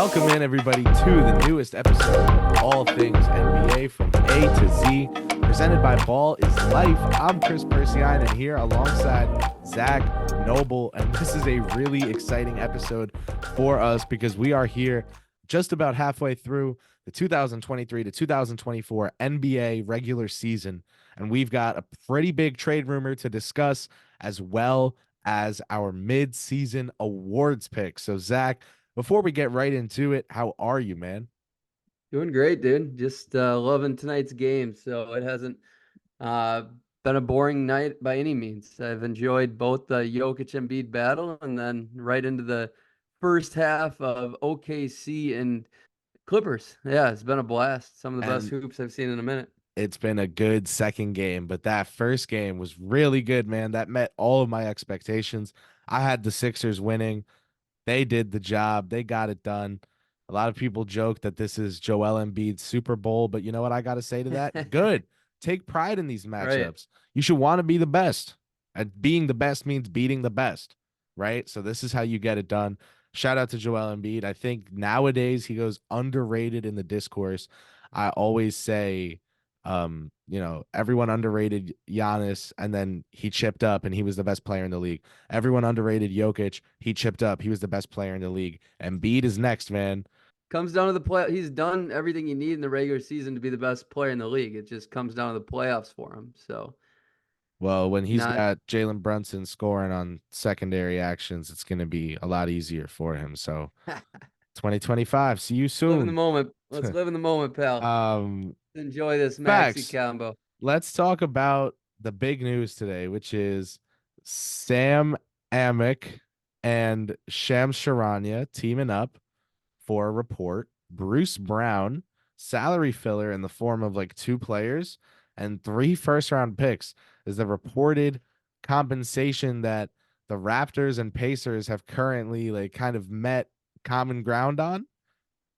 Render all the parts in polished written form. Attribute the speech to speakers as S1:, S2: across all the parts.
S1: Welcome in, everybody, to the newest episode of All Things NBA from A to Z, presented by Ball is Life. I'm Chris Persiine, and here alongside Zach Noble, and this is a really exciting episode for us because we are here just about halfway through the 2023 to 2024 NBA regular season, and we've got a pretty big trade rumor to discuss, as well as our mid-season awards pick. So, Zach, before we get right into it, how are you, man?
S2: Doing great, dude. Just loving tonight's game. So it hasn't uh, been a boring night by any means. I've enjoyed both the Jokic Embiid battle and then right into the first half of OKC and Clippers. Yeah, it's been a blast. Some of the best
S1: And
S2: hoops I've seen in a minute.
S1: it's been a good second game, but that first game was really good, man. That met all of my expectations. I had the Sixers winning. They did the job. They got it done. A lot of people joke that this is Joel Embiid's Super Bowl, but you know what I got to say to that? Good. Take pride in these
S2: Right.
S1: matchups. You should want to be the best. And being the best means beating the best, right? So this is how you get it done. Shout out to Joel Embiid. I think nowadays he goes underrated in the discourse. I always say everyone underrated Giannis, and then he chipped up and he was the best player in the league. Everyone underrated Jokic. He chipped up. He was the best player in the league. And Embiid is next, man.
S2: Comes down to the play. He's done everything you need in the regular season to be the best player in the league. It just comes down to the playoffs for him. So
S1: Well, when he's
S2: not
S1: got Jalen Brunson scoring on secondary actions, it's going to be a lot easier for him. So 2025, see you
S2: live in the
S1: soon.
S2: moment. Let's live in the moment, pal.
S1: um,
S2: Enjoy this maxi
S1: Facts.
S2: combo.
S1: Let's talk about the big news today, which is Sam Amick and Shams Charania teaming up for a report. Bruce Brown, salary filler in the form of like two players and three first round picks, is the reported compensation that the Raptors and Pacers have currently like kind of met common ground on,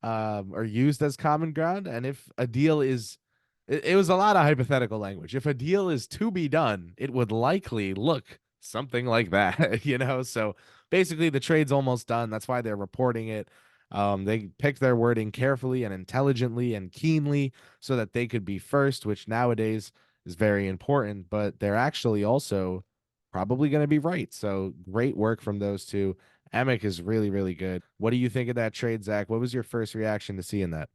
S1: or used as common ground. And if a deal is, it was a lot of hypothetical language. If a deal is to be done, it would likely look something like that, you know? So basically, the trade's almost done. That's why they're reporting it. They picked their wording carefully and intelligently and keenly so that they could be first, which nowadays is very important, but they're actually also probably going to be right. So great work from those two. Emick is really, really good. What do you think of that trade, Zach? What was your first reaction to seeing that?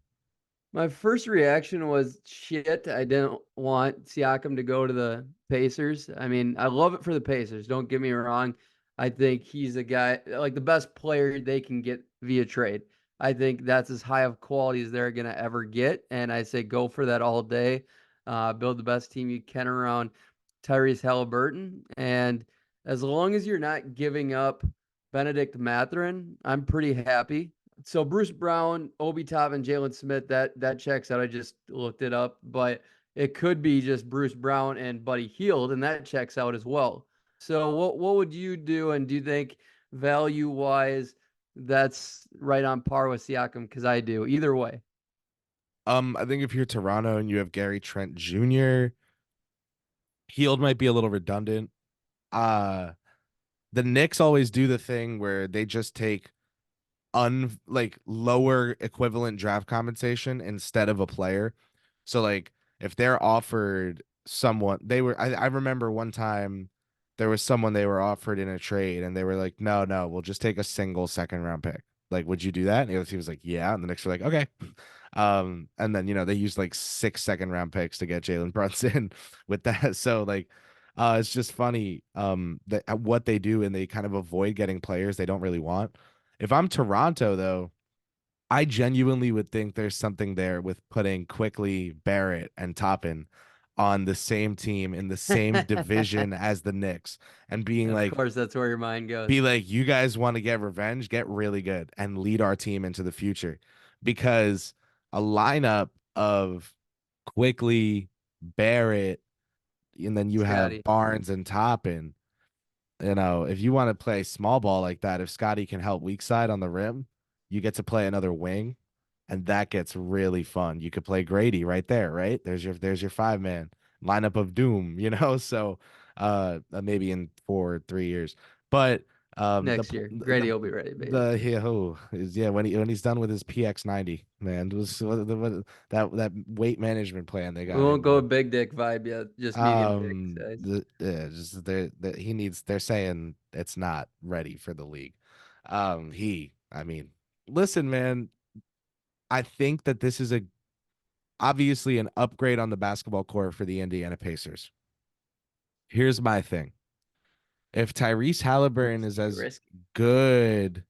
S2: My first reaction was shit. I didn't want Siakam to go to the Pacers. I mean, I love it for the Pacers. Don't get me wrong. I think he's a guy like the best player they can get via trade. I think that's as high of quality as they're gonna ever get. And I say go for that all day. Build the best team you can around Tyrese Halliburton. And as long as you're not giving up Benedict Mathurin, I'm pretty happy. So Bruce Brown, Obi Toppin, Jalen Smith, that checks out. I just looked it up, but it could be just Bruce Brown and Buddy Hield, and that checks out as well. So what would you do? And do you think value wise that's right on par with Siakam? Because I do. Either way.
S1: I think if you're Toronto and you have Gary Trent Jr., Heald might be a little redundant. Uh the Knicks always do the thing where they just take like lower equivalent draft compensation instead of a player. So like if they're offered someone, I remember one time there was someone they were offered in a trade and they were like, no, no, we'll just take a single second round pick. Like, would you do that? And he was like, yeah. And the Knicks were like, okay. And then they used like 6 second round picks to get Jalen Brunson with that. So like it's just funny that what they do, and they kind of avoid getting players they don't really want. If I'm Toronto, though, I genuinely would think there's something there with putting Quickly, Barrett, and Toppin on the same team in the same division as the Knicks, and being
S2: Of
S1: like,
S2: course, that's where your mind
S1: be
S2: goes.
S1: like, you guys want to get revenge, get really good, and lead our team into the future. Because a lineup of Quickly, Barrett, and then you have
S2: Scotty.
S1: Barnes and Toppin. If you want to play small ball like that, if Scotty can help weak side on the rim, you get to play another wing, and that gets really fun. You could play Grady right there, right? There's your 5 man lineup of doom, so maybe in 4 3 years. But
S2: Next year, Grady will be ready,
S1: the
S2: basically.
S1: when he's done with his PX90, man, that weight management plan they
S2: We
S1: got
S2: won't
S1: him
S2: go
S1: on.
S2: big dick vibe yet, just medium dick size.
S1: Just he needs. They're saying it's not ready for the league. I mean, listen, man. I think that this is obviously an upgrade on the basketball court for the Indiana Pacers. Here's my thing: if Tyrese Halliburton is
S2: Risky,
S1: as
S2: risky.
S1: good,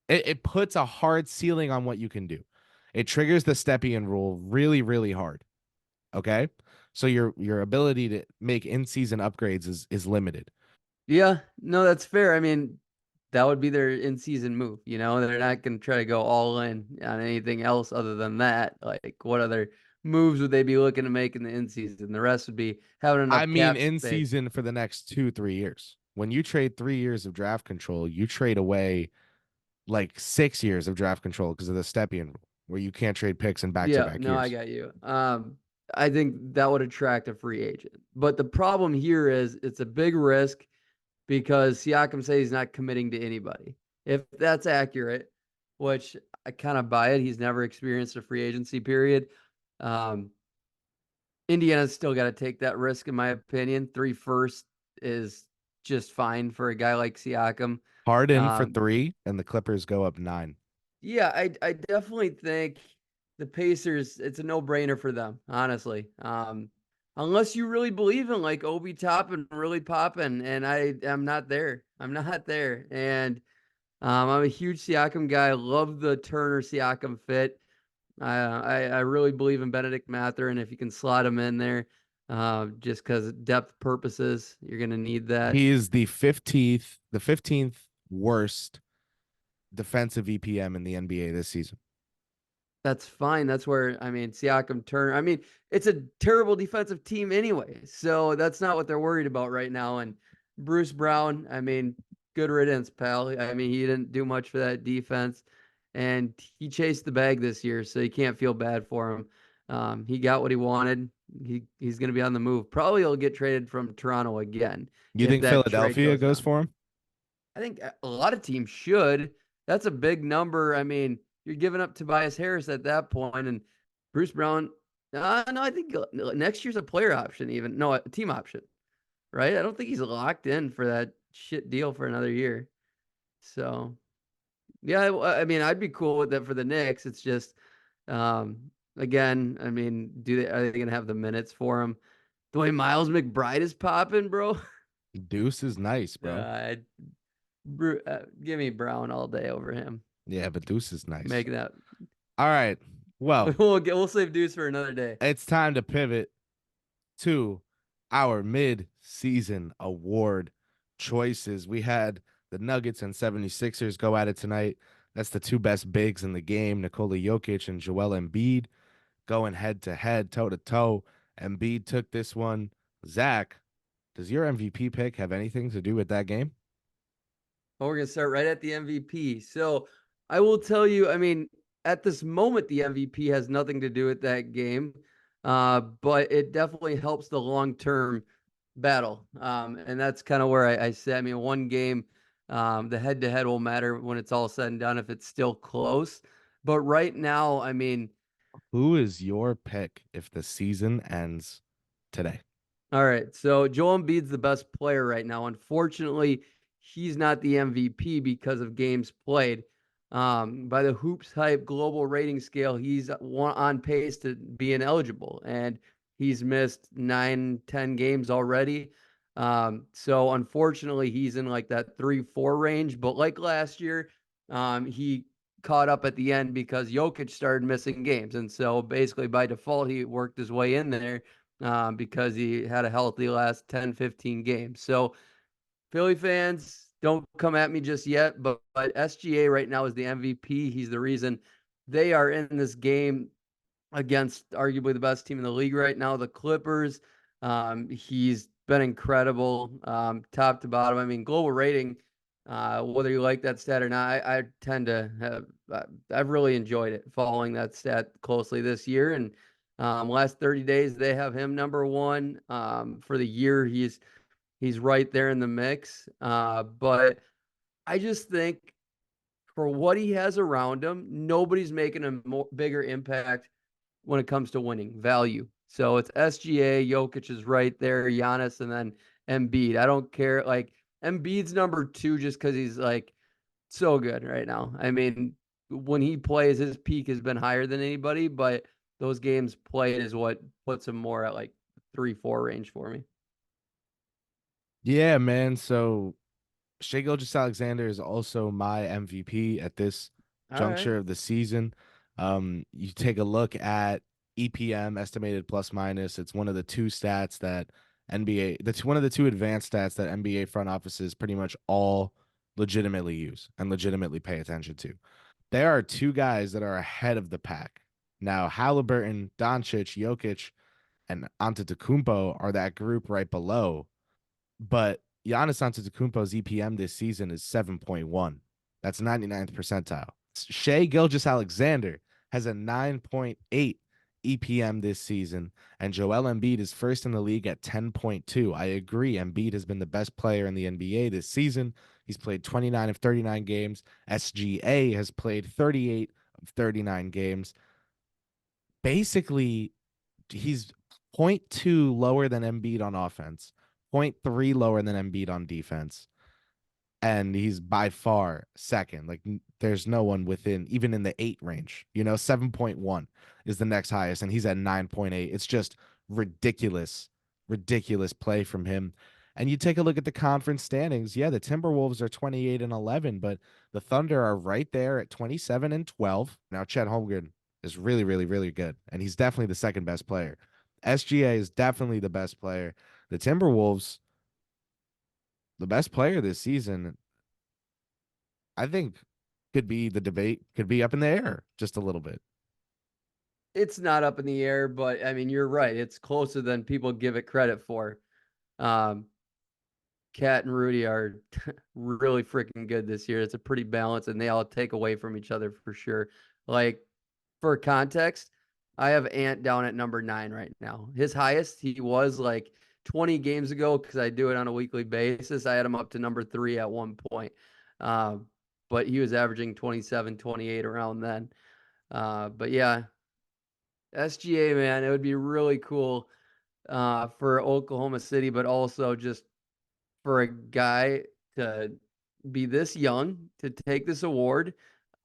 S1: it puts a hard ceiling on what you can do. It triggers the Stepien rule really, really hard. Okay, so your ability to make in season upgrades is limited.
S2: Yeah, no, that's fair. I mean, that would be their in-season move. They're not going to try to go all in on anything else other than that. Like, what other moves would they be looking to make in the in-season? The rest would be having
S1: I
S2: enough
S1: mean,
S2: cap
S1: in
S2: space.
S1: season for the next 2-3 years. When you trade 3 years of draft control, you trade away like 6 years of draft control because of the Stepien rule, where you can't trade picks in back to
S2: Yeah,
S1: back
S2: no, I
S1: years.
S2: got you. I think that would attract a free agent. But the problem here is it's a big risk because Siakam says he's not committing to anybody. If that's accurate, which I kind of buy it, he's never experienced a free agency period. Um, Indiana's still got to take that risk, in my opinion. 3 first is just fine for a guy like Siakam.
S1: Harden for
S2: Um,
S1: 3, and the Clippers go up 9.
S2: yeah, I definitely think the Pacers, it's a no-brainer for them, honestly. Unless you really believe in like Obi Toppin really popping, and I am not there. I'm not there. And I'm a huge Siakam guy. I love the Turner Siakam fit. I really believe in Benedict Mather, and if you can slot him in there, just because depth purposes, you're gonna need that.
S1: He is the 15th worst defensive EPM in the NBA this season.
S2: That's fine. That's where I mean Siakam Turner. I mean, it's a terrible defensive team anyway, so that's not what they're worried about right now. And Bruce Brown, I mean, good riddance, pal. I mean, he didn't do much for that defense, and he chased the bag this year, so you can't feel bad for him. He got what he wanted. He's going to be on the move. Probably he'll get traded from Toronto again
S1: You
S2: if
S1: think
S2: that trade
S1: Philadelphia
S2: goes
S1: goes
S2: down.
S1: for him?
S2: I think a lot of teams should. That's a big number. I mean, you're giving up Tobias Harris at that point, and Bruce Brown. No, I think next year's a player option, even no, a team option, right? I don't think he's locked in for that shit deal for another year. So, yeah, I mean, I'd be cool with that for the Knicks. It's just, again, I mean, are they gonna have the minutes for him? The way Miles McBride is popping, bro.
S1: Deuce is nice, bro.
S2: Uh, give me Brown all day over him.
S1: Yeah, but Deuce is nice.
S2: Make that.
S1: All right. Well,
S2: We'll save Deuce for another day.
S1: it's time to pivot to our mid-season award choices. We had the Nuggets and 76ers go at it tonight. That's the two best bigs in the game, Nikola Jokic and Joel Embiid, going head to head, toe to toe. Embiid took this one. Zach, does your MVP pick have anything to do with that game?
S2: We're gonna start right at the MVP. So I will tell you, I mean, at this moment, the MVP has nothing to do with that game, but it definitely helps the long term battle. And that's kind of where I said, I mean, one game, the head to head will matter when it's all said and done if it's still close. But right now, I mean,
S1: Who is your pick if the season ends today?
S2: all right. So Joel Embiid's the best player right now. Unfortunately, he's not the MVP because of games played. By the Hoops Hype global rating scale, he's on pace to be ineligible, and he's missed 9, 10 games already. So unfortunately, he's in like that 3, 4 range. But like last year, he caught up at the end because Jokic started missing games, and so basically by default, he worked his way in there because he had a healthy last 10, 15 games. So, Philly fans, don't come at me just yet, but SGA right now is the MVP. He's the reason they are in this game against arguably the best team in the league right now, the Clippers. He's been incredible, top to bottom. I mean, global rating, whether you like that stat or not, I tend to have, I've really enjoyed it following that stat closely this year. And last 30 days, they have him number one. For the year, he's right there in the mix. But I just think for what he has around him, nobody's making a bigger impact when it comes to winning value. So it's SGA, Jokic is right there, Giannis, and then Embiid. I don't care. Like Embiid's number two just because he's like so good right now. I mean, when he plays, his peak has been higher than anybody, but those games played is what puts him more at like 3-4 range for me.
S1: Yeah, man. So Shai Gilgeous-Alexander is also my MVP at this
S2: All right.
S1: juncture of the season. You take a look at EPM, estimated plus minus. It's one of the two stats that NBA, that's one of the two advanced stats that NBA front offices pretty much all legitimately use and legitimately pay attention to. There are two guys that are ahead of the pack. Now, Halliburton, Doncic, Jokic, and Antetokounmpo are that group right below, but Giannis Antetokounmpo's EPM this season is 7.1. That's 99th percentile. Shai Gilgeous-Alexander has a 9.8 EPM this season, and Joel Embiid is first in the league at 10.2. I agree. Embiid has been the best player in the NBA this season. He's played 29 of 39 games. SGA has played 38 of 39 games. Basically, he's zero point 0.2 lower than Embiid on offense, zero point 0.3 lower than Embiid on defense, and he's by far second. Like there's no one within, even in the 8 range. 7.1 is the next highest, and he's at 9.8. It's just ridiculous, ridiculous play from him. And you take a look at the conference standings. Yeah, the Timberwolves are 28 and 11, but the Thunder are right there at 27 and 12. Now, Chet Holmgren is really, really, really good, and he's definitely the second best player. SGA is definitely the best player. The Timberwolves, the best player this season, I think could be the debate, could be up in the air just a little bit.
S2: It's not up in the air, but I mean, you're right. It's closer than people give it credit for. Um, Cat and Rudy are really freaking good this year. It's a pretty balanced, and they all take away from each other for sure. Like for context, I have Ant down at number 9 right now. His highest he was like 20 games ago because I do it on a weekly basis. I had him up to number 3 at one point, um, but he was averaging 27, 28 around then. But yeah, SGA man, it would be really cool for Oklahoma City, but also just for a guy to be this young to take this award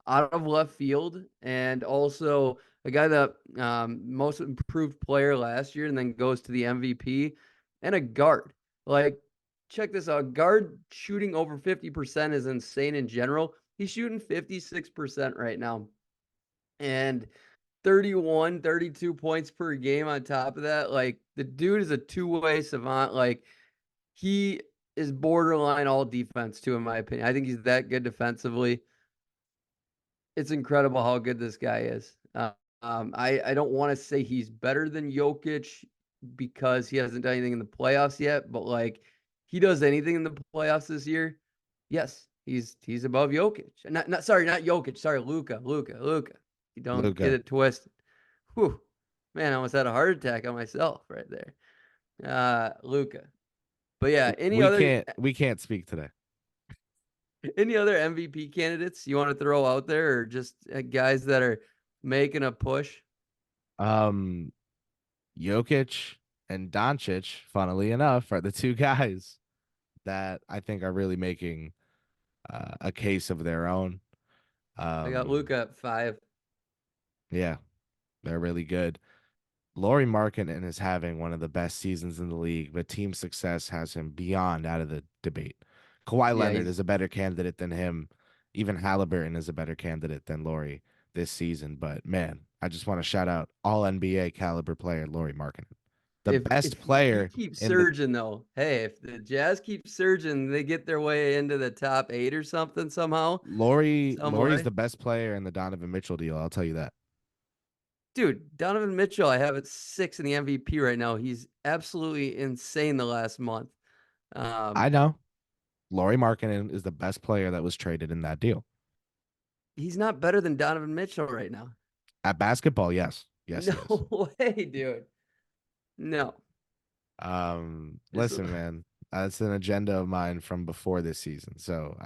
S2: out of left field, and also a guy that most improved player last year and then goes to the MVP, and a guard. Like, check this out. Guard shooting over 50% is insane in general. He's shooting 56% right now. And 31, 32 points per game on top of that. Like, the dude is a two-way savant. Like, he is borderline all defense too, in my opinion. I think he's that good defensively. It's incredible how good this guy is. I don't want to say he's better than Jokic because he hasn't done anything in the playoffs yet, but like he does anything in the playoffs this year, yes, he's above Jokic. Not sorry, not Jokic. Sorry, Luka. You don't get
S1: Luca,
S2: it twisted. Whew, man, I almost had a heart attack on myself right there. Luka. But yeah,
S1: we can't speak today.
S2: any other MVP candidates you want to throw out there, or just guys that are making a push?
S1: Um, Jokic and Doncic, funnily enough, are the two guys that I think are really making a case of their own.
S2: I got
S1: Um,
S2: Luka at 5.
S1: yeah, they're really good. Lauri Markkanen is having one of the best seasons in the league, but team success has him beyond out of the debate. Kawhi
S2: Yeah,
S1: Leonard
S2: he's
S1: is a better candidate than him. Even Halliburton is a better candidate than Lauri this season. But man, I just want to shout out all NBA caliber player Lauri Markkanen, the best
S2: if he
S1: player
S2: keeps
S1: in the
S2: surging though. Hey, if the Jazz keep surging, they get their way into the top 8 or something somehow,
S1: Laurie.
S2: some
S1: Laurie's
S2: way.
S1: the best player in the Donovan Mitchell deal. I'll tell you that.
S2: Dude, Donovan Mitchell, I have at 6 in the MVP right now. He's absolutely insane the last month.
S1: I
S2: Um,
S1: know. Lauri Markkanen is the best player that was traded in that deal.
S2: he's not better than Donovan Mitchell right now.
S1: At basketball, yes. Yes, he is.
S2: No way, dude. No. Just
S1: Listen, man. That's an agenda of mine from before this season. So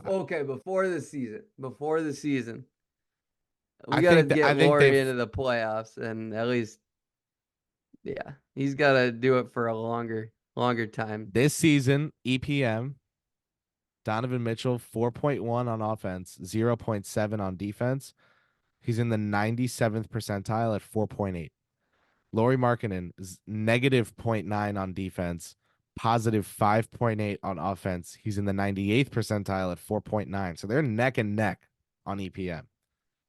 S2: Okay, before the season. Before the season.
S1: I
S2: We got to
S1: think that
S2: get
S1: I think
S2: Lori
S1: they've
S2: into the playoffs, and at least, yeah, he's got to do it for a longer time.
S1: this season EPM Donovan Mitchell 4.1 on offense, 0.7 on defense. He's in the 97th percentile at 4.8. Lauri Markkanen is negative zero point 0.9 on defense, positive 5.8 on offense. He's in the 98th percentile at 4.9. So they're neck and neck on EPM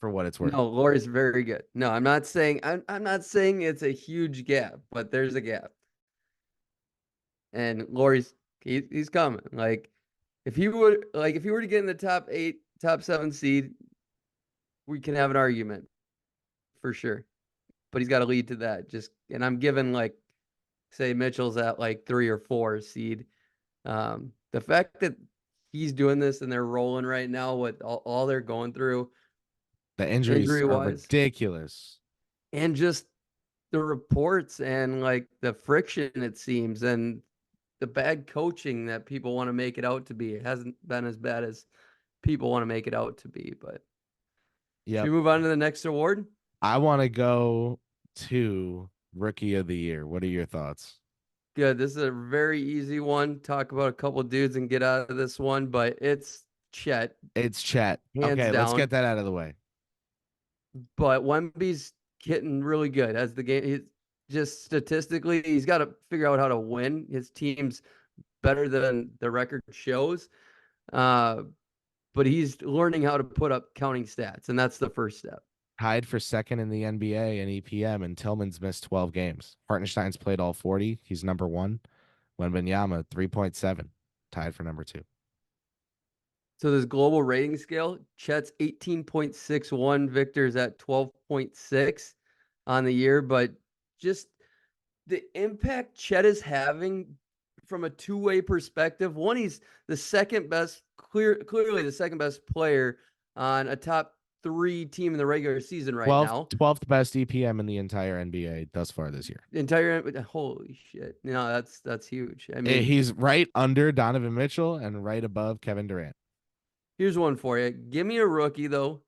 S1: for what it's worth.
S2: No, Lori's very good. No, I'm not saying it's a huge gap, but there's a gap. And he's coming. Like if he would like if he were to get in the top 8, top 7 seed, we can have an argument for sure. But he's got to lead to that. And I'm giving like say Mitchell's at like 3 or 4 seed. The fact that he's doing this and they're rolling right now with all they're going through
S1: The injuries
S2: injury
S1: are
S2: wise
S1: ridiculous.
S2: and just the reports and like the friction it seems and the bad coaching that people want to make it out to be. It hasn't been as bad as people want to make it out to be. But should
S1: Yep.
S2: we move on to the next award?
S1: I want to go to Rookie of the Year. What are your thoughts?
S2: Good. This is a very easy one. Talk about a couple dudes and get out of this one, but it's Chet,
S1: It's Chet.
S2: hands
S1: Okay, let's
S2: down.
S1: get that out of the way.
S2: But Wemby's getting really good as the game. He's just statistically, he's got to figure out how to win. His team's better than the record shows. Uh, but he's learning how to put up counting stats, and that's the first step.
S1: Tied for second in the NBA and EPM, and Tillman's missed 12 games. Hartenstein's played all 40. He's number one. Wembanyama, 3.7, tied for number two.
S2: So this global rating scale, Chet's 18.61, Victor's at 12.6 on the year, but just the impact Chet is having from a two-way perspective. One, he's the second best, clearly the second best player on a top 3 team in the regular season right
S1: 12th,
S2: now.
S1: 12th best EPM in the entire NBA thus far this year.
S2: Holy shit. No, that's huge. I mean,
S1: He's right under Donovan Mitchell and right above Kevin Durant.
S2: here's one for you. Give me a rookie though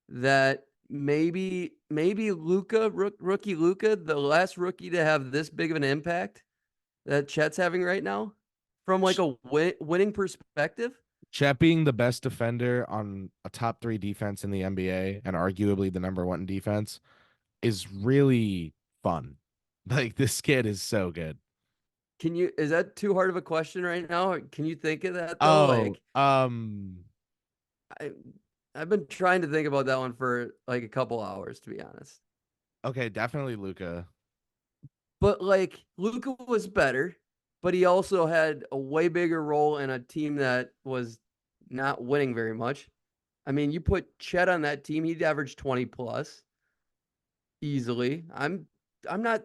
S2: that maybe Luka, rookie Luka, the last rookie to have this big of an impact that Chet's having right now from like a winning perspective.
S1: Chet being the best defender on a top 3 defense in the NBA and arguably the number 1 defense is really fun. Like this kid is so good.
S2: Is that too hard of a question right now? Can you think of that though?
S1: Oh,
S2: Like I I've been trying to think about that one for like a couple hours, to be honest.
S1: okay, definitely Luka.
S2: But like Luka was better, but he also had a way bigger role in a team that was not winning very much. I mean, you put Chet on that team, he'd average 20 plus easily. I'm not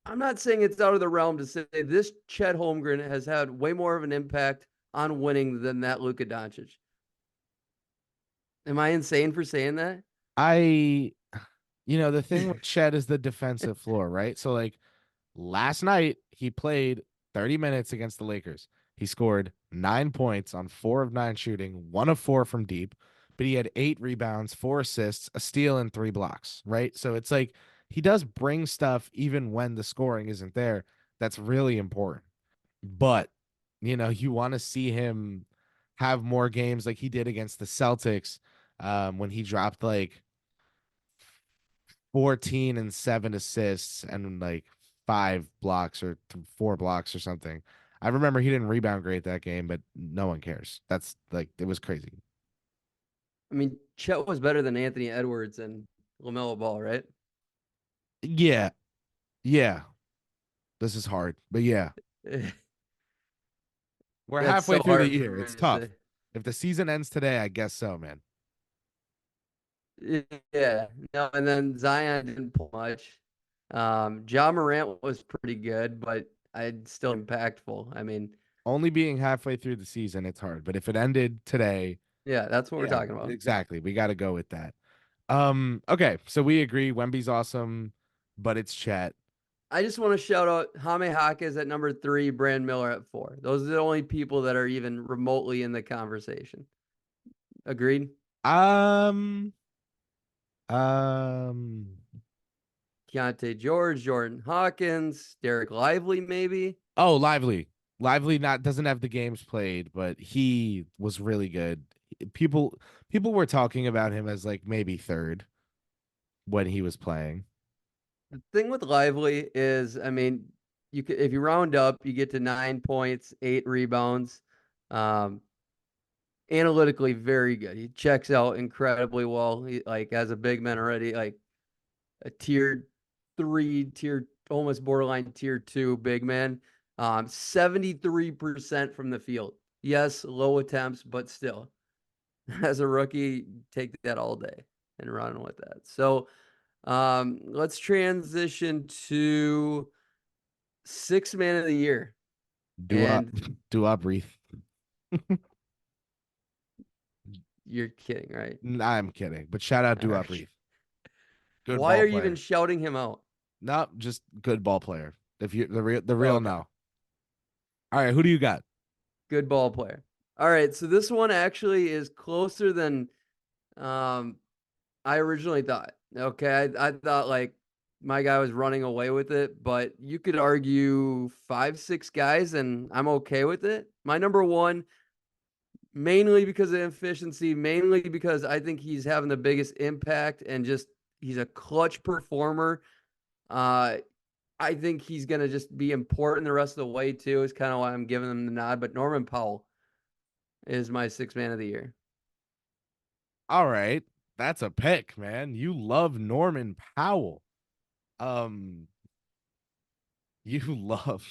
S2: I'm not saying it's out of the realm to say this Chet Holmgren has had way more of an impact on winning than that Luka Doncic. Am I insane for saying that?
S1: I the thing with Chet is the defensive floor, right? So like last night he played 30 minutes against the Lakers. He scored 9 points on 4 of 9 shooting, 1 of 4 from deep, but he had 8 rebounds, 4 assists, a steal, and 3 blocks, right? So it's like he does bring stuff even when the scoring isn't there. That's really important. But, you want to see him have more games like he did against the Celtics when he dropped like 14 and 7 assists and like 5 blocks or 4 blocks or something. I remember he didn't rebound great that game, but no one cares. That's like it was crazy.
S2: I mean, Chet was better than Anthony Edwards and LaMelo Ball, right?
S1: Yeah. Yeah. This is hard, but yeah. We're
S2: That's
S1: halfway
S2: so
S1: through the
S2: hard for
S1: year.
S2: me
S1: It's
S2: to
S1: tough.
S2: say.
S1: If the season ends today, I guess so, man.
S2: Yeah. No, and then Zion didn't pull much. Ja Morant was pretty good, but I'd still impactful. I mean,
S1: Only being halfway through the season, it's hard. But if it ended today,
S2: yeah, that's what we're
S1: yeah,
S2: talking about.
S1: exactly. We got to go with that. Okay, so we agree Wemby's awesome, but it's Chet.
S2: I just want to shout out Jaime Jaquez at number 3, Brand Miller at 4. Those are the only people that are even remotely in the conversation. Agreed?
S1: Um, um,
S2: Keontae George, Jordan Hawkins, Derek Lively, maybe.
S1: oh, Lively. Lively not doesn't have the games played, but he was really good. People people were talking about him as like maybe third when he was playing.
S2: The thing with Lively is, I mean, you could, if you round up, you get to 9 points, 8 rebounds. Um, Analytically very good. He checks out incredibly well. He, like, as a big man already, like a tier 3, tier almost borderline tier 2 big man. 73% from the field. Yes, low attempts, but still, as a rookie, take that all day and run with that. So let's transition to 6 man of the year.
S1: Do up,
S2: And
S1: do up, Reef.
S2: you're kidding, right?
S1: I'm kidding, but shout out
S2: All
S1: Do Up,
S2: right.
S1: Reef. Good
S2: Why
S1: ball
S2: are you even
S1: player.
S2: shouting him out?
S1: No, just good ball player. If you the real
S2: Okay.
S1: no. All right, who do you got?
S2: Good ball player. All right. So this one actually is closer than um, I originally thought. Okay. I thought like my guy was running away with it, but you could argue 5, 6 guys, and I'm okay with it. My number one, mainly because of efficiency, mainly because I think he's having the biggest impact and just he's a clutch performer. Uh, I think he's going to just be important the rest of the way, too, is kind of why I'm giving him the nod. But Norman Powell is my 6 man of the year.
S1: All right. That's a pick, man. You love Norman Powell. Um, you love.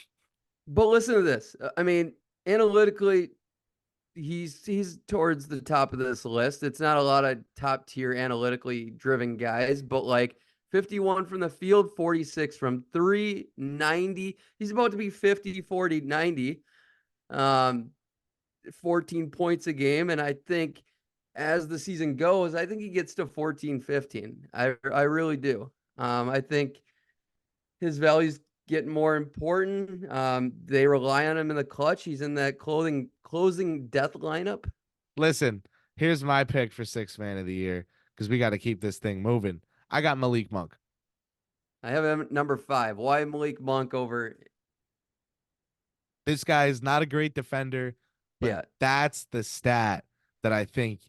S2: But listen to this. I mean, analytically, he's towards the top of this list. It's not a lot of top tier analytically driven guys, but like 51 from the field, 46 from 3, 90. He's about to be 50, 40, 90. 14 points a game. And I think as the season goes, I think he gets to 14, 15. I really do. I think his values get more important. They rely on him in the clutch. He's in that closing death lineup.
S1: Listen, here's my pick for sixth man of the year because we got to keep this thing moving. I got Malik Monk.
S2: I have him at number 5. Why Malik Monk over?
S1: This guy is not a great defender, but
S2: Yeah,
S1: that's the stat that I think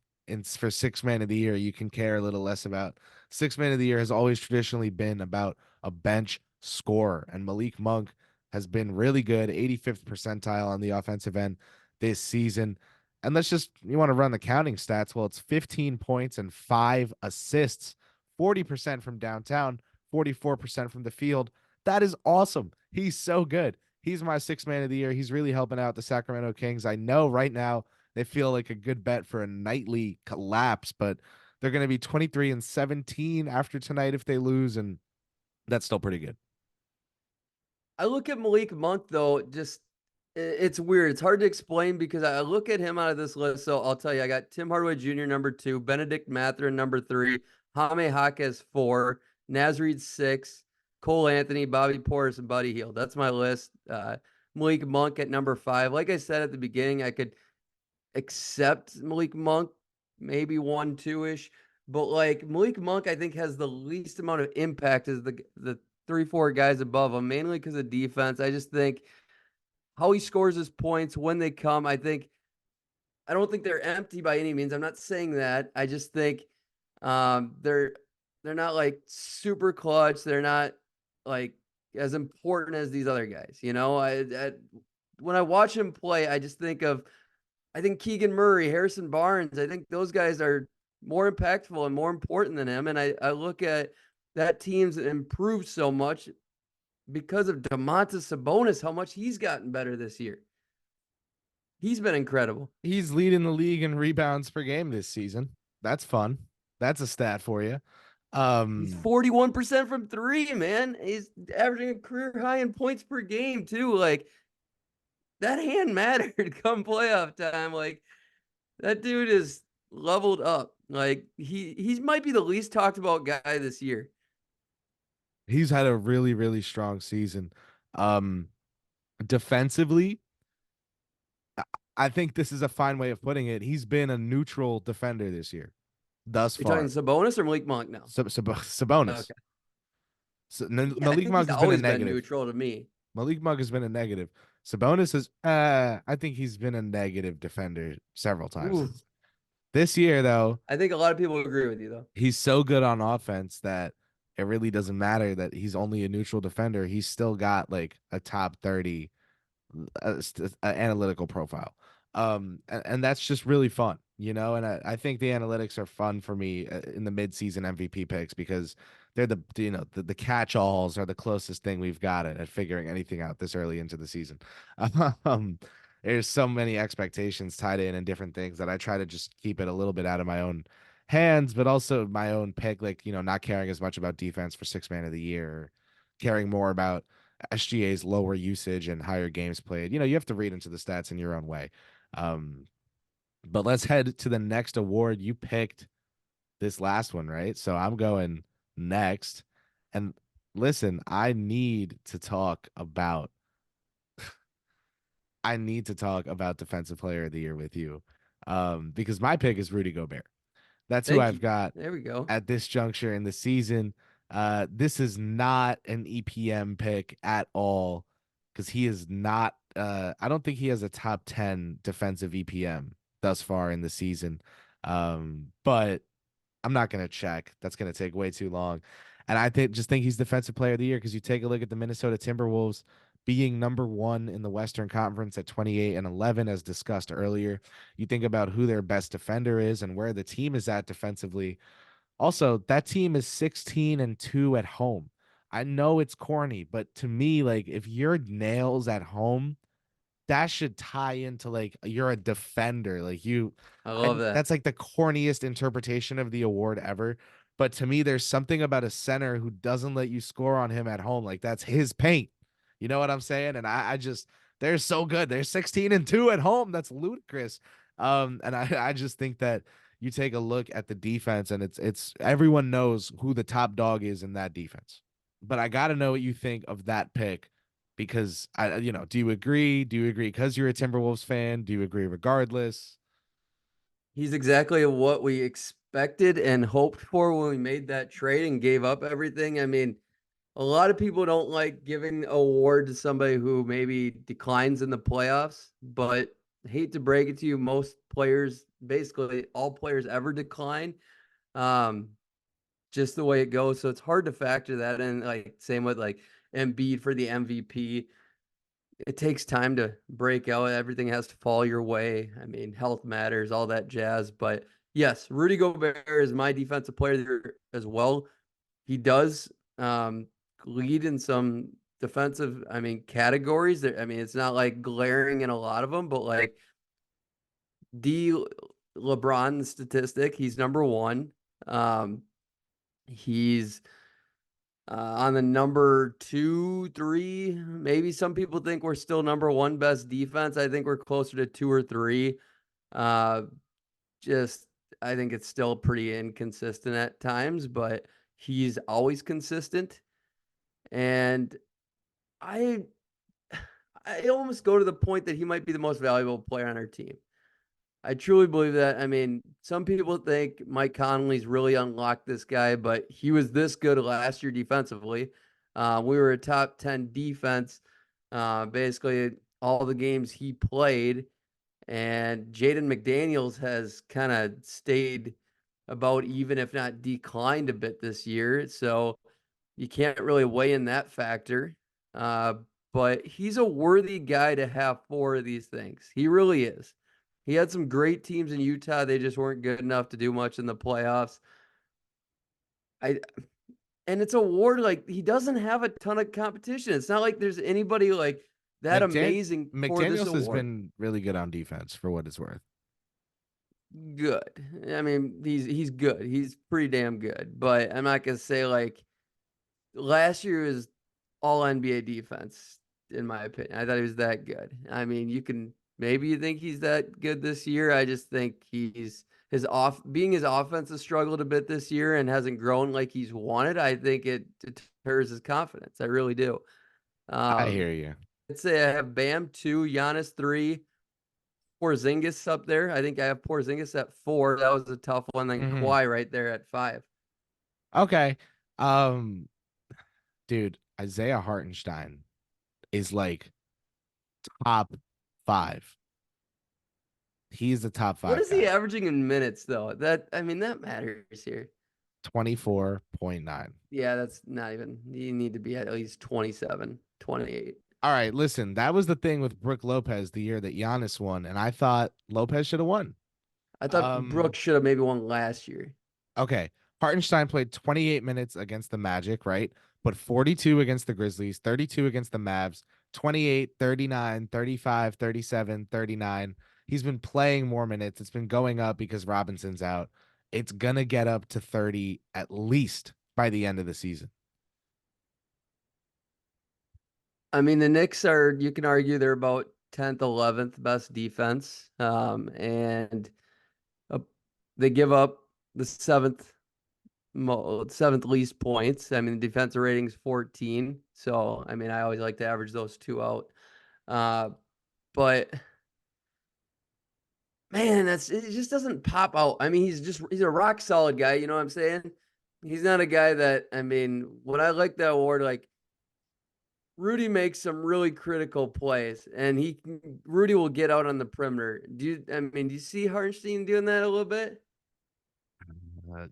S1: for six man of the year you can care a little less about. Six man of the year has always traditionally been about a bench scorer, and Malik Monk has been really good, 85th percentile on the offensive end this season. And let's just, you want to run the counting stats? Well, it's 15 points and 5 assists, 40% from downtown, 44% from the field. That is awesome. He's so good. He's my sixth man of the year. He's really helping out the Sacramento Kings. I know right now they feel like a good bet for a nightly collapse, but they're going to be 23-17 after tonight if they lose, and that's still pretty good.
S2: I look at Malik Monk though. Just it's weird. It's hard to explain because I look at him out of this list. So I'll tell you, I got Tim Hardaway Jr. number 2, Benedict Mathurin number 3, Jaime Jaquez 4, Nasreed 6, Cole Anthony, Bobby Portis, and Buddy Hield. That's my list. Malik Monk at number 5. Like I said at the beginning, I could accept Malik Monk, maybe 1, 2 ish. But like Malik Monk, I think has the least amount of impact as the 3, 4 guys above him, mainly because of defense. I just think how he scores his points when they come. I don't think they're empty by any means. I'm not saying that. I just think they're not like super clutch. They're not like as important as these other guys. You know, when I watch him play, I just think of I think Keegan Murray, Harrison Barnes. I think those guys are more impactful and more important than him. And I look at that team's improved so much because of Domantas Sabonis, how much he's gotten better this year. He's been incredible.
S1: He's leading the league in rebounds per game this season. That's fun. That's a stat for you.
S2: He's 41% from 3, man. He's averaging a career high in points per game, too. Like, that hand mattered come playoff time. Like, that dude is leveled up. Like, he might be the least talked about guy this year.
S1: He's had a really, really strong season. Um, defensively, I think this is a fine way of putting it. He's been a neutral defender this year, thus
S2: You're talking
S1: far.
S2: Sabonis or Malik Monk now?
S1: Sabonis.
S2: Okay.
S1: So,
S2: Yeah, I
S1: Malik
S2: think
S1: Monk
S2: he's
S1: has been a
S2: always been
S1: negative.
S2: neutral to me.
S1: Malik Monk has been a negative. Sabonis is, I think he's been a negative defender several times.
S2: Ooh,
S1: This year, though,
S2: I think a lot of people agree with you though.
S1: he's so good on offense that it really doesn't matter that he's only a neutral defender. He's still got like a top 30 analytical profile. And that's just really fun, you know. And I think the analytics are fun for me in the midseason MVP picks because they're the catch-alls are the closest thing we've got at figuring anything out this early into the season. Um, there's so many expectations tied in and different things that I try to just keep it a little bit out of my own hands, but also my own pick, like not caring as much about defense for six man of the year, or caring more about SGA's lower usage and higher games played. You have to read into the stats in your own way. Um, but let's head to the next award. You picked this last one, right? So I'm going next. And listen, I need to talk about defensive player of the year with you. Because my pick is Rudy Gobert. That's who
S2: Thank
S1: I've
S2: you.
S1: got
S2: There we go.
S1: at this juncture in the season. This is not an EPM pick at all because he is not. I don't think he has a top 10 defensive EPM thus far in the season. But I'm not going to check. That's going to take way too long. And I just think he's defensive player of the year because you take a look at the Minnesota Timberwolves being number one in the Western Conference at 28-11, as discussed earlier. You think about who their best defender is and where the team is at defensively. Also, that team is 16-2 at home. I know it's corny, but to me, like if you're nails at home, that should tie into like you're a defender. Like
S2: I love that.
S1: that's like the corniest interpretation of the award ever. But to me, there's something about a center who doesn't let you score on him at home. Like that's his paint. You know what I'm saying? And I just they're so good. They're 16-2 at home. That's ludicrous. And I just think that you take a look at the defense and it's everyone knows who the top dog is in that defense. But I gotta know what you think of that pick because do you agree? Do you agree because you're a Timberwolves fan? Do you agree regardless?
S2: He's exactly what we expected and hoped for when we made that trade and gave up everything. I mean, a lot of people don't like giving award to somebody who maybe declines in the playoffs, but I hate to break it to you, most players, basically all players ever decline. Um, just the way it goes. So it's hard to factor that in. Like same with like Embiid for the MVP. It takes time to break out. Everything has to fall your way. I mean, health matters, all that jazz. But yes, Rudy Gobert is my defensive player there as well. He does lead in some defensive, I mean, categories. I mean, it's not like glaring in a lot of them, but like D LeBron statistic, he's number one. He's on the number two, three. Maybe some people think we're still number one best defense. I think we're closer to two or three. Uh, just, I think it's still pretty inconsistent at times, but he's always consistent. And I, I almost go to the point that he might be the most valuable player on our team. I truly believe that. I mean, some people think Mike Conley's really unlocked this guy, but he was this good last year defensively. We were a top 10 defense, basically all the games he played. And Jaden McDaniels has kind of stayed about even, if not declined a bit this year. So you can't really weigh in that factor. Uh, but he's a worthy guy to have four of these things. He really is. He had some great teams in Utah. They just weren't good enough to do much in the playoffs. I and it's a award like he doesn't have a ton of competition. It's not like there's anybody like that amazing for this
S1: McDaniels has
S2: award.
S1: been really good on defense for what it's worth.
S2: Good. I mean, he's good. He's pretty damn good. But I'm not gonna say like last year was all NBA defense, in my opinion. I thought he was that good. I mean, you can maybe you think he's that good this year. I just think his offense has struggled a bit this year and hasn't grown like he's wanted. I think it deters his confidence. I really do.
S1: I
S2: Um,
S1: hear you.
S2: I'd say I have Bam 2, Giannis 3, Porzingis up there. I think I have Porzingis at 4. That was a tough one. Then
S1: Hmm.
S2: Kawhi right there at 5.
S1: Okay. Um, dude, Isaiah Hartenstein is like top 5. He's the top
S2: What
S1: 5
S2: is he
S1: guy.
S2: averaging in minutes though? That matters here.
S1: 24.9.
S2: Yeah, that's not even. You need to be at least 27, 28.
S1: All right, listen, that was the thing with Brooke Lopez the year that Giannis won, and I thought Lopez should have won.
S2: I thought
S1: Um,
S2: Brooks should have maybe won last year.
S1: okay. Hartenstein played 28 minutes against the Magic, right? But 42 against the Grizzlies, 32 against the Mavs, 28, 39, 35, 37, 39. He's been playing more minutes. It's been going up because Robinson's out. It's going to get up to 30 at least by the end of the season.
S2: I mean, the Knicks are, you can argue they're about 10th, 11th best defense. And uh, they give up the seventh least points. I mean, the defensive rating's 14. So, I mean, I always like to average those two out. Uh, but man, it just doesn't pop out. I mean, he's a rock solid guy, you know what I'm saying? He's not a guy that, I mean, when I like that award, like RoTY makes some really critical plays, and RoTY will get out on the perimeter. Do you see Hartenstein doing that a little bit?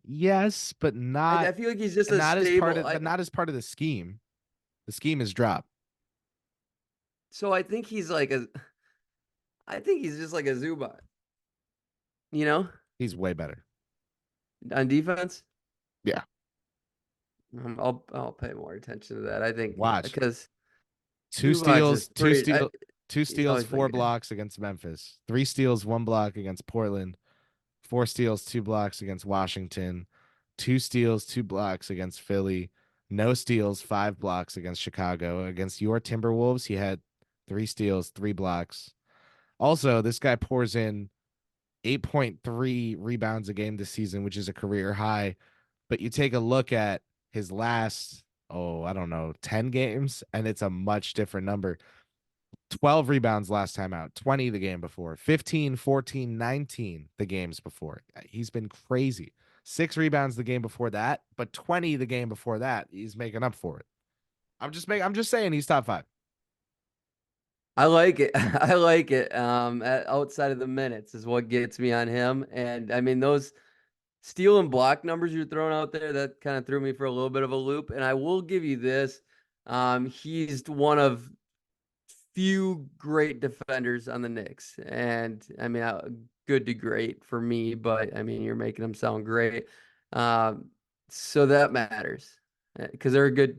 S1: Yes, but
S2: I feel like he's just a
S1: not as part
S2: stable.
S1: of not as part of the scheme. The scheme is drop.
S2: So I think he's just like a Zubat, you know,
S1: He's way better.
S2: on defense.
S1: Yeah.
S2: I'll pay more attention to that. I think
S1: Watch.
S2: because
S1: Two
S2: Zubac's
S1: steals,
S2: is
S1: two
S2: pretty.
S1: steal, two
S2: He's
S1: steals,
S2: always been
S1: four
S2: good.
S1: blocks against Memphis. 3 steals, 1 block against Portland. 4 steals, 2 blocks against Washington. 2 steals, 2 blocks against Philly. No steals, 5 blocks against Chicago. Against your Timberwolves, he had 3 steals, 3 blocks. Also, this guy pours in 8.3 rebounds a game this season, which is a career high. But you take a look at his last, I don't know, 10 games, and it's a much different number. 12 rebounds last time out, 20 the game before, 15, 14, 19 the games before. He's been crazy. 6 rebounds the game before that, but 20 the game before that. He's making up for it. I'm just saying he's top 5.
S2: I like it. I like it. Outside of the minutes is what gets me on him. And I mean, those steal and block numbers you're throwing out there, that kind of threw me for a little bit of a loop. And I will give you this. He's one of few great defenders on the Knicks. And I mean, good to great for me, but I mean, you're making him sound great. Um, so that matters because they're a good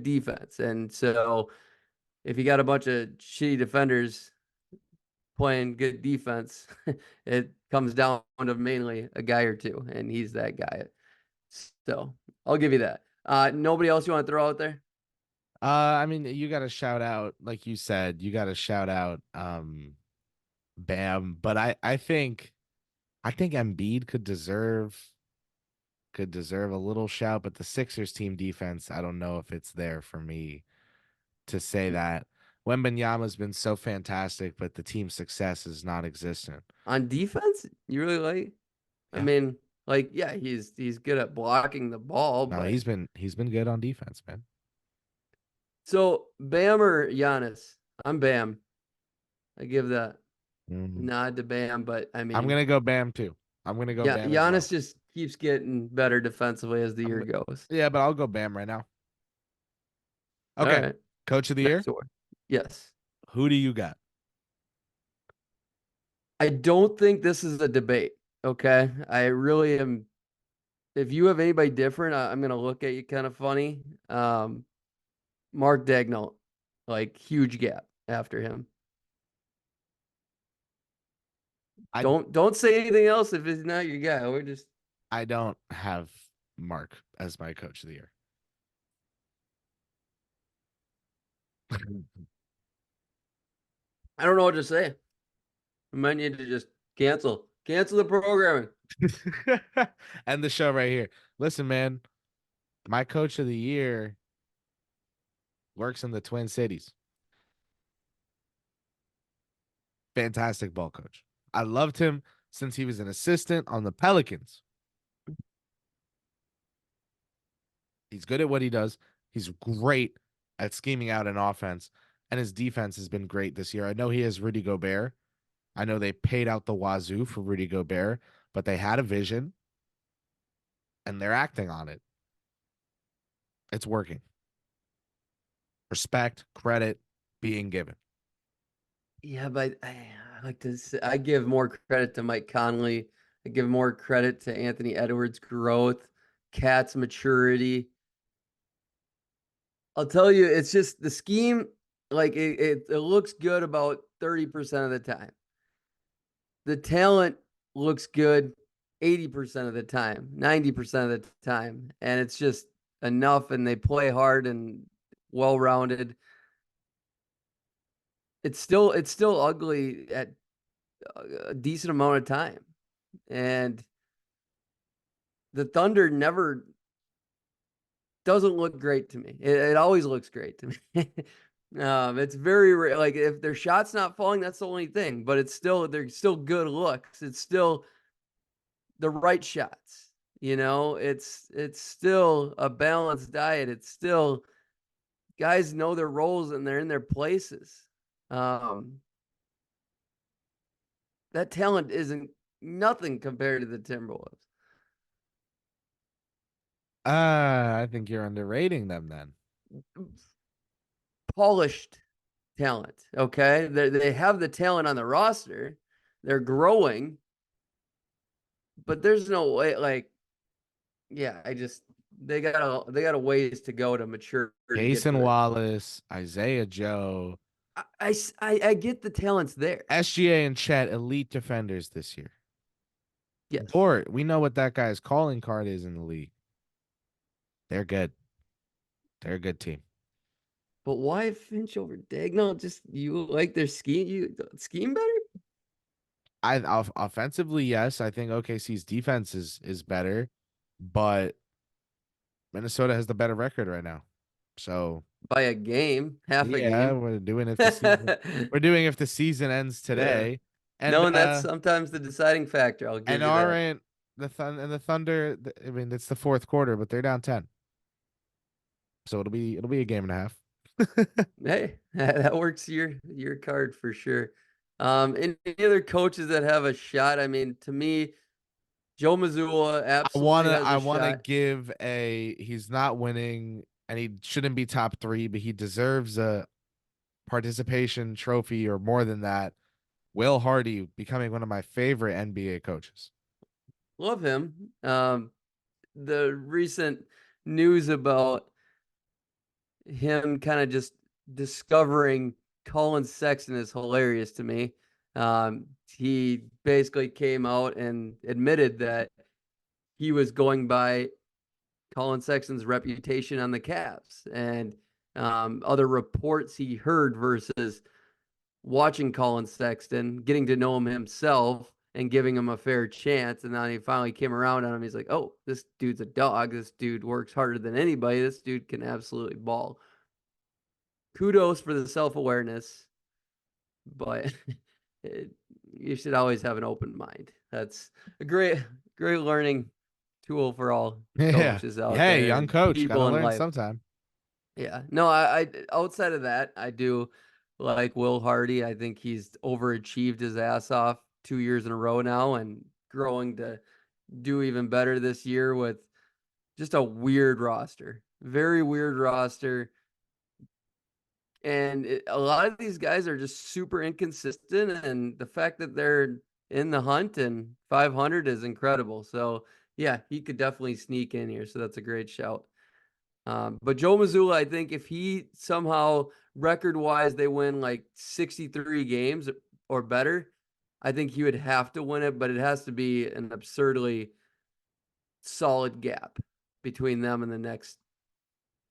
S2: defense. And so if you got a bunch of shitty defenders playing good defense, it comes down to mainly a guy or two, and he's that guy. So I'll give you that. Nobody else you want to throw out there?
S1: I mean, you got to shout out, like you said, you got to shout out Bam, but I think Embiid could deserve a little shout, but the Sixers team defense, I don't know if it's there for me to say that. Wembanyama's been so fantastic, but the team's success is non-existent.
S2: On defense, you really like? I
S1: Yeah.
S2: mean, like, yeah, he's good at blocking the ball,
S1: No,
S2: but
S1: he's been good on defense, man.
S2: so Bam or Giannis? I'm Bam. I give that
S1: Mhm.
S2: nod to Bam, but I
S1: I'm
S2: mean,
S1: gonna go Bam too. I'm gonna go
S2: yeah,
S1: Bam as well.
S2: Giannis just keeps getting better defensively as the year goes.
S1: Yeah, but I'll go Bam right now.
S2: All
S1: Okay.
S2: right,
S1: Coach of the year?
S2: next one. Yes.
S1: Who do you got?
S2: I don't think this is a debate. Okay. I really am. If you have anybody different, I'm going to look at you kind of funny. Mark Dagnall, like huge gap after him.
S1: I
S2: Don't say anything else if it's not your guy. We're just,
S1: I don't have Mark as my coach of the year.
S2: I don't know what to say. We might need to just cancel the programming.
S1: End the show right here. Listen, man, my coach of the year works in the Twin Cities. Fantastic ball coach. I loved him since he was an assistant on the Pelicans. He's good at what he does. He's great at scheming out an offense, and his defense has been great this year. I know he has Rudy Gobert. I know they paid out the wazoo for Rudy Gobert, but they had a vision and they're acting on it. It's working. Respect, credit being given.
S2: Yeah, but I like to say, I give more credit to Mike Conley. I give more credit to Anthony Edwards' growth, Cat's maturity. I'll tell you, it's just the scheme, like it looks good about 30% of the time. The talent looks good 80% of the time, 90% of the time. And it's just enough, and they play hard and well rounded. It's still ugly at a decent amount of time. And the Thunder never doesn't look great to me. It always looks great to me. It's very rare. Like if their shot's not falling, that's the only thing. But they're still good looks. It's still the right shots. It's still a balanced diet. It's still guys know their roles and they're in their places. That talent isn't nothing compared to the Timberwolves.
S1: I think you're underrating them then.
S2: Polished talent. Okay. They have the talent on the roster. They're growing, but there's no way, like, yeah, they got a ways to go to mature to get to
S1: Jason
S2: the
S1: Wallace, Isaiah Joe,
S2: I get the talents there.
S1: SGA and Chet, elite defenders this year.
S2: Yes.
S1: Dort, we know what that guy's calling card is in the league. They're good. They're a good team.
S2: But why Finch over Dagnall? Just you like their scheme? You scheme better?
S1: Offensively, yes, I think OKC's defense is better, but Minnesota has the better record right now. So
S2: By a game, half a
S1: yeah,
S2: game.
S1: we're doing if the season we're doing if the season ends
S2: Yeah.
S1: today. And
S2: No, and that's sometimes the deciding factor. I'll give
S1: and
S2: you that.
S1: aren't the Thunder, I mean it's the fourth quarter, but they're down 10. So it'll be a game and a half.
S2: Hey, that works your card for sure. Any other coaches that have a shot? I mean, to me, Joe Mazzulla
S1: I
S2: absolutely
S1: wanna
S2: has
S1: I
S2: a
S1: wanna
S2: shot.
S1: give he's not winning and he shouldn't be top three, but he deserves a participation trophy or more than that. Will Hardy becoming one of my favorite NBA coaches.
S2: Love him. The recent news about him kind of just discovering Colin Sexton is hilarious to me. He basically came out and admitted that he was going by Colin Sexton's reputation on the Cavs and other reports he heard versus watching Colin Sexton, getting to know him himself and giving him a fair chance. And then he finally came around on him. He's like, oh, this dude's a dog. This dude works harder than anybody. This dude can absolutely ball. Kudos for the self-awareness, but you should always have an open mind. That's a great learning tool for all
S1: Yeah.
S2: coaches out
S1: Hey,
S2: there
S1: young
S2: and
S1: coach, gotta
S2: people in
S1: learn
S2: life.
S1: sometime.
S2: Yeah. No, I outside of that, I do like Will Hardy. I think he's overachieved his ass off 2 years in a row now and growing to do even better this year with just a weird roster. Very weird roster. And a lot of these guys are just super inconsistent. And the fact that they're in the hunt and 500 is incredible. So, yeah, he could definitely sneak in here. So that's a great shout. But Joe Mazzulla, I think if he somehow record wise they win like 63 games or better, I think he would have to win it, but it has to be an absurdly solid gap between them and the next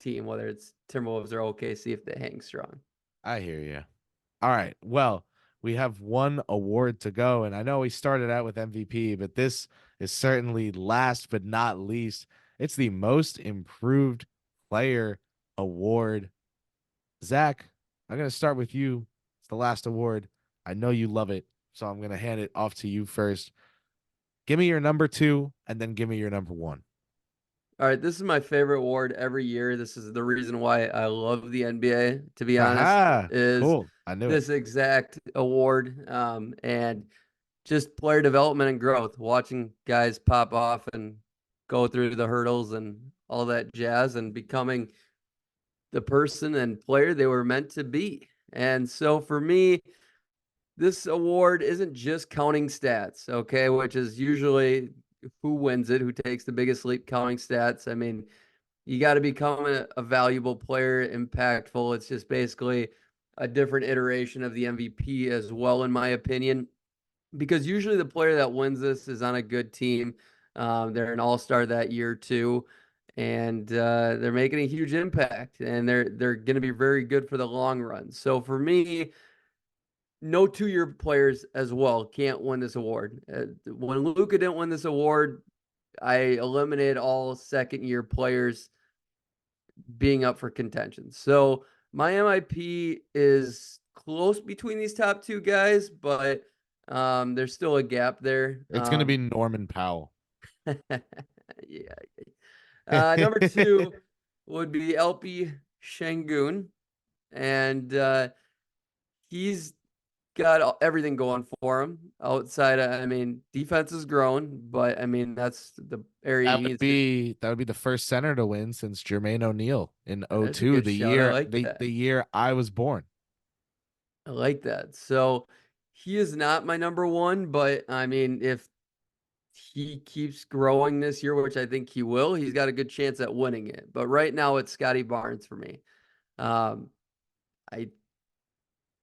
S2: team, whether it's Timberwolves or OKC if they hang strong.
S1: I hear you. All right. Well, we have one award to go. And I know we started out with MVP, but this is certainly last but not least. It's the most improved player award. Zach, I'm going to start with you. It's the last award. I know you love it. So I'm going to hand it off to you first. Give me your number two and then give me your number one.
S2: All right, this is my favorite award every year. This is the reason why I love the NBA, to be honest,
S1: Haha.
S2: is
S1: Cool. I knew it.
S2: this exact award. And just player development and growth, watching guys pop off and go through the hurdles and all that jazz and becoming the person and player they were meant to be. And so for me, this award isn't just counting stats, okay, which is usually who wins it, who takes the biggest leap counting stats. I mean, you got to become a valuable player, impactful. It's just basically a different iteration of the MVP as well, in my opinion, because usually the player that wins this is on a good team. They're an all-star that year too, and they're making a huge impact, and they're going to be very good for the long run. So for me, no two-year players as well can't win this award. When Luka didn't win this award, I eliminated all second-year players being up for contention. So my MIP is close between these top two guys, but there's still a gap there.
S1: It's going to be Norman Powell.
S2: Yeah. Number two would be LP Shangun, and he's got everything going for him outside of, I mean, defense is growing, but I mean, that's the area he needs to.
S1: That would be the first center to win since Jermaine O'Neal in
S2: That's a
S1: '02,
S2: good
S1: the
S2: shout. I
S1: year
S2: like that.
S1: the year I was born.
S2: I like that. So he is not my number one, but I mean, if he keeps growing this year, which I think he will, he's got a good chance at winning it. But right now, it's Scotty Barnes for me. Um, I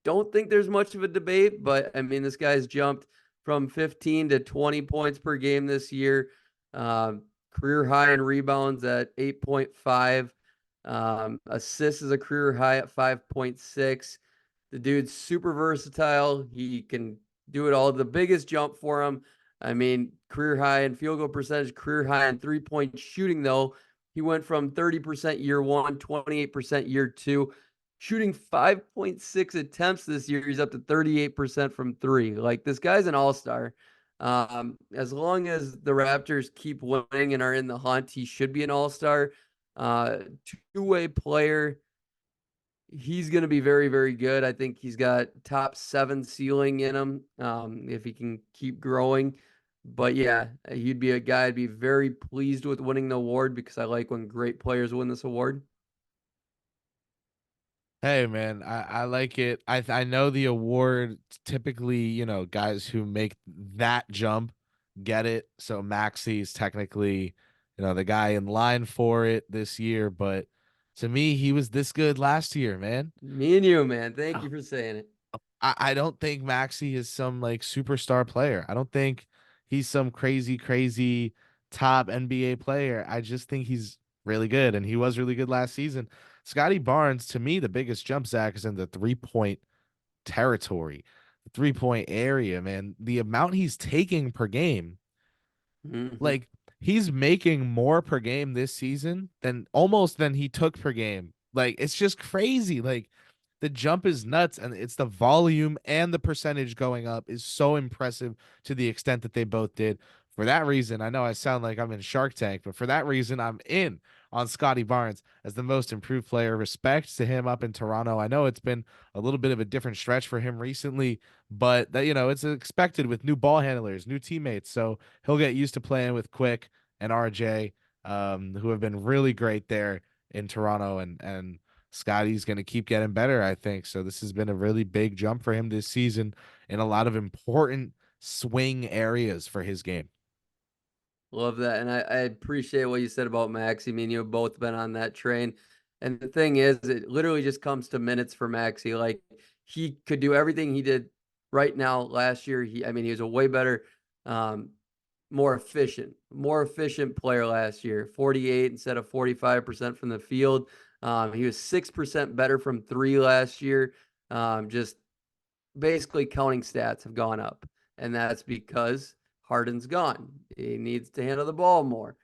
S2: don't think there's much of a debate, but I mean, this guy's jumped from 15 to 20 points per game this year. Career high in rebounds at 8.5. Assists is a career high at 5.6. The dude's super versatile. He can do it all. The biggest jump for him, I mean, career high in field goal percentage, career high in 3-point shooting, though. He went from 30% year one, 28% year two, shooting 5.6 attempts this year. He's up to 38% from three. Like, this guy's an all-star. As long as the Raptors keep winning and are in the hunt, he should be an all-star. Two-way player. He's going to be very, very good. I think he's got top 7 ceiling in him if he can keep growing. But yeah, he'd be a guy I'd be very pleased with winning the award, because I like when great players win this award.
S1: Hey man, I like it. I know the award typically, guys who make that jump get it. So Maxi's technically, the guy in line for it this year, but to me, he was this good last year, man.
S2: Me and you, man. Thank you for saying it.
S1: I don't think Maxi is some like superstar player. I don't think he's some crazy, crazy top NBA player. I just think he's really good, and he was really good last season. Scotty Barnes, to me, the biggest jump, Zach, is in the 3-point territory, the 3-point area, man. The amount he's taking per game,
S2: Mm-hmm.
S1: like he's making more per game this season than he took per game. Like it's just crazy. Like the jump is nuts, and it's the volume and the percentage going up is so impressive to the extent that they both did. For that reason, I know I sound like I'm in Shark Tank, but for that reason, I'm in on Scotty Barnes as the most improved player. Respect to him up in Toronto. I know it's been a little bit of a different stretch for him recently, but that it's expected with new ball handlers, new teammates. So he'll get used to playing with Quick and RJ, who have been really great there in Toronto, and Scotty's going to keep getting better, I think. So this has been a really big jump for him this season in a lot of important swing areas for his game.
S2: Love that. And I appreciate what you said about Maxi. I mean, you've both been on that train. And the thing is, it literally just comes to minutes for Maxi. Like, he could do everything he did right now last year. I mean, he was a way better, um, more efficient player last year. 48 instead of 45% from the field. He was 6% better from three last year. Just basically counting stats have gone up, and that's because Harden's gone. He needs to handle the ball more.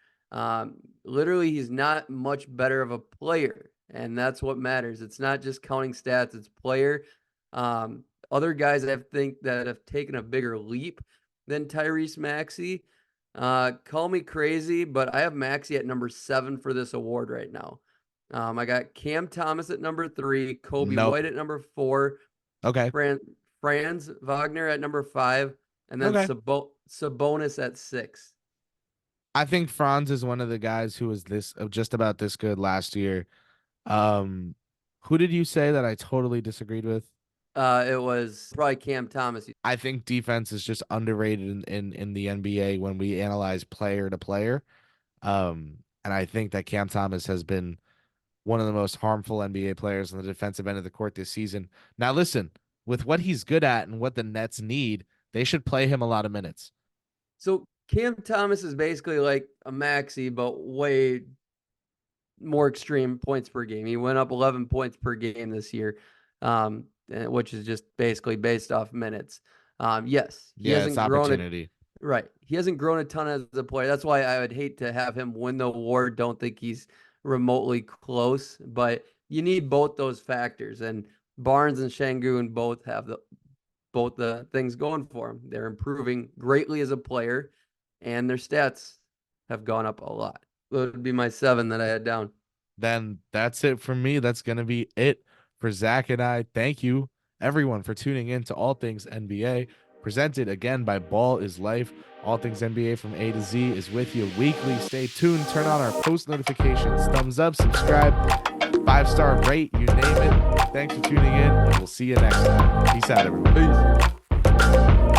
S2: Literally, he's not much better of a player, and that's what matters. It's not just counting stats; it's player. Other guys I think that have taken a bigger leap than Tyrese Maxey. Call me crazy, but I have Maxey at number 7 for this award right now. I got Cam Thomas at number 3, Kobe
S1: Nope.
S2: White at number 4,
S1: Okay.
S2: Franz Wagner at number 5, and then
S1: Okay.
S2: Sabonis at 6.
S1: I think Franz is one of the guys who was just about this good last year. Who did you say that I totally disagreed with?
S2: It was probably Cam Thomas.
S1: I think defense is just underrated in the NBA when we analyze player to player. And I think that Cam Thomas has been one of the most harmful NBA players on the defensive end of the court this season. Now, listen, with what he's good at and what the Nets need, they should play him a lot of minutes.
S2: So Cam Thomas is basically like a Maxey, but way more extreme points per game. He went up 11 points per game this year, which is just basically based off minutes. Yes, he hasn't grown
S1: opportunity.
S2: Right. He hasn't grown a ton as a player. That's why I would hate to have him win the award. Don't think he's remotely close, but you need both those factors. And Barnes and Şengün both have both the things going for them. They're improving greatly as a player, and their stats have gone up a lot. That would be my 7 that I had down.
S1: Then that's it for me. That's going to be it for Zach and I. Thank you, everyone, for tuning in to All Things NBA, presented again by Ball is Life. All Things NBA from A to Z is with you weekly. Stay tuned. Turn on our post notifications. Thumbs up, subscribe, 5-star rate, you name it. Thanks for tuning in, and we'll see you next time. Peace out, everyone.
S2: Peace.